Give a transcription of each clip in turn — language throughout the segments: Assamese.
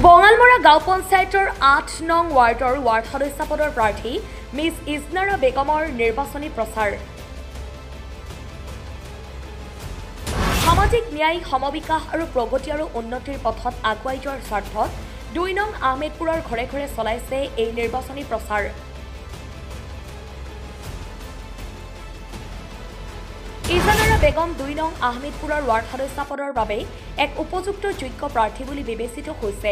বঙালমৰা গাঁও পঞ্চায়তৰ ৮ নং ৱাৰ্ডৰ ৱাৰ্ড সদস্য পদৰ প্ৰাৰ্থী মিছ ইজনাৰা বেগমৰ নিৰ্বাচনী প্ৰচাৰ। সামাজিক ন্যায়, সমবিকাশ আৰু প্ৰগতি আৰু উন্নতিৰ পথত আগুৱাই যোৱাৰ স্বাৰ্থত ২ নং আহমেদপুৰৰ ঘৰে ঘৰে চলাইছে এই নিৰ্বাচনী প্ৰচাৰ। ইজনাৰা বেগম ২ নং আহমেদপুৰৰ ৱাৰ্ড সদস্য পদৰ বাবে এক উপযুক্ত যোগ্য প্ৰাৰ্থী বুলি বিবেচিত হৈছে।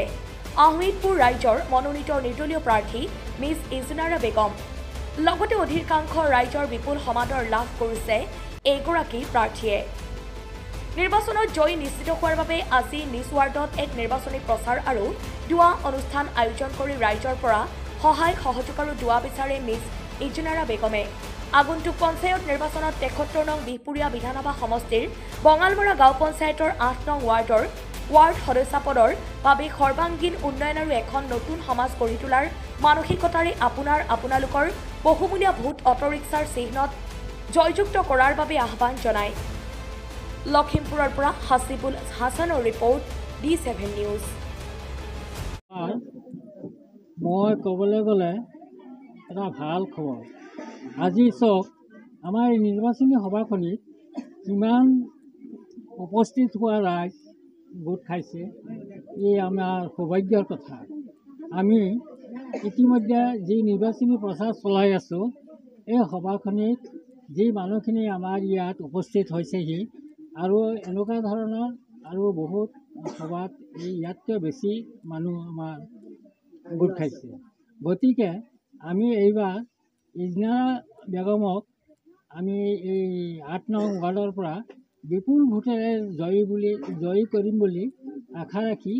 আহমেদপুৰ ৰাইজৰ মনোনীত নিৰ্দলীয় প্ৰাৰ্থী মিছ ইজনাৰা বেগম। লগতে অধিকাংশ ৰাইজৰ বিপুল সমাদৰ লাভ কৰিছে এইগৰাকী প্ৰাৰ্থীয়ে। নিৰ্বাচনত জয়ী নিশ্চিত হোৱাৰ বাবে আজি নিজ ৱাৰ্ডত এক নিৰ্বাচনী প্ৰচাৰ আৰু দুৱা অনুষ্ঠান আয়োজন কৰি ৰাইজৰ পৰা সহায় সহযোগ আৰু দুৱা বিচাৰে মিছ ইজনাৰা বেগমে। আগন্তুক পঞ্চায়ত নিৰ্বাচনত ৭৩ নং বিহপুৰীয়া বিধানসভা সমষ্টিৰ বঙালমৰা গাঁও পঞ্চায়তৰ ৮ নং ৱাৰ্ডৰ ৱাৰ্ড সদস্য পদৰ বাবে সৰ্বাংগীন উন্নয়ন আৰু এখন নতুন সমাজ গঢ়ি তোলাৰ মানসিকতাৰে আপোনালোকৰ বহুমূলীয়া ভোট অটোৰিক্সাৰ চিহ্নত জয়যুক্ত কৰাৰ বাবে আহ্বান জনায়। লখিমপুৰৰ পৰা হাছিবুল হাছানৰ ৰিপৰ্ট, D7 নিউজ। মই ক'বলৈ গ'লে এটা ভাল খবৰ। আজি চাওক, আমাৰ এই নিৰ্বাচনী সভাখনিত কিমান উপস্থিত হোৱা ৰাইজ গোট খাইছে, এই আমাৰ সৌভাগ্যৰ কথা। আমি ইতিমধ্যে যি নিৰ্বাচনী প্ৰচাৰ চলাই আছোঁ, এই সভাখনিত যি মানুহখিনি আমাৰ ইয়াত উপস্থিত হৈছেহি আৰু এনেকুৱা ধৰণৰ আৰু বহুত সভাত ইয়াতকৈ বেছি মানুহ আমাৰ গোট খাইছে। গতিকে আমি এইবাৰ ইজনাৰা বেগমক আমি এই ৮ নং ৱাৰ্ডৰ পৰা বিপুল ভোটেৰে জয়ী কৰিম বুলি আশা ৰাখি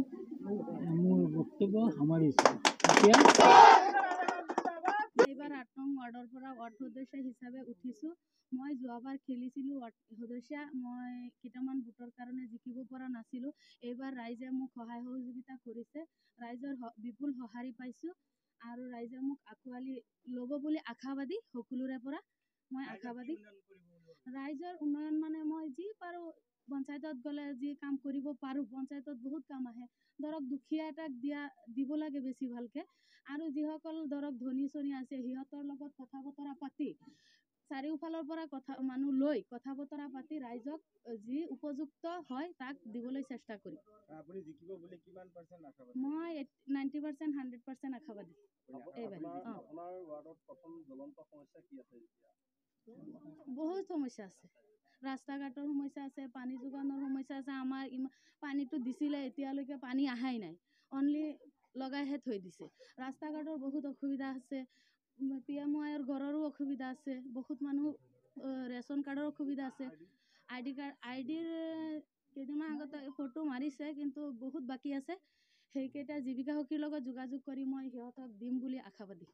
মোৰ বক্তব্য সামৰিছোঁ। এইবাৰ ৮ নং ৱাৰ্ডৰ পৰা ৱাৰ্ড সদস্য হিচাপে উঠিছোঁ। মই যোৱাবাৰ খেলিছিলোঁ ৱাৰ্ড সদস্য, মই কেইটামান ভোটৰ কাৰণে জিকিব পৰা নাছিলোঁ। এইবাৰ ৰাইজে মোক সহায় সহযোগিতা কৰিছে, ৰাইজৰ বিপুল সঁহাৰি পাইছোঁ আৰু ৰাইজে মোক আঁকোৱালি ল'ব বুলি আশাবাদী। সকলোৰে পৰা মই আশাবাদী। ৰাইজৰ উন্নয়ন মানে মই যি পাৰোঁ পঞ্চায়তত গ'লে যি কাম কৰিব পাৰোঁ, পঞ্চায়তত বহুত কাম আহে। ধৰক দুখীয়া এটাক দিব লাগে বেছি ভালকৈ, আৰু যিসকল ধৰক ধনী চনী আছে সিহঁতৰ লগত কথা বতৰা পাতি চাৰিওফালৰ পৰা মানুহ লৈ কথা বতৰা পাতি ৰাইজক যি উপযুক্ত হয় তাক দিবলৈ চেষ্টা কৰিম। মই 90%, 100% আশাবাদী। বহুত সমস্যা আছে, ৰাস্তা ঘাটৰ সমস্যা আছে, পানী যোগানৰ সমস্যা আছে। আমাৰ পানীটো দিছিলে, এতিয়ালৈকে পানী অহাই নাই, অনলি লগাইহে থৈ দিছে। ৰাস্তা ঘাটৰ বহুত অসুবিধা আছে, PMYৰ ঘৰৰো অসুবিধা আছে, বহুত মানুহ ৰেচন কাৰ্ডৰ অসুবিধা আছে। আইডিৰ কেইদিনমান আগতে ফটো মাৰিছে, কিন্তু বহুত বাকী আছে। সেইকেইটা জীৱিকা সখীৰ লগত যোগাযোগ কৰি মই সিহঁতক দিম বুলি আশাবাদী।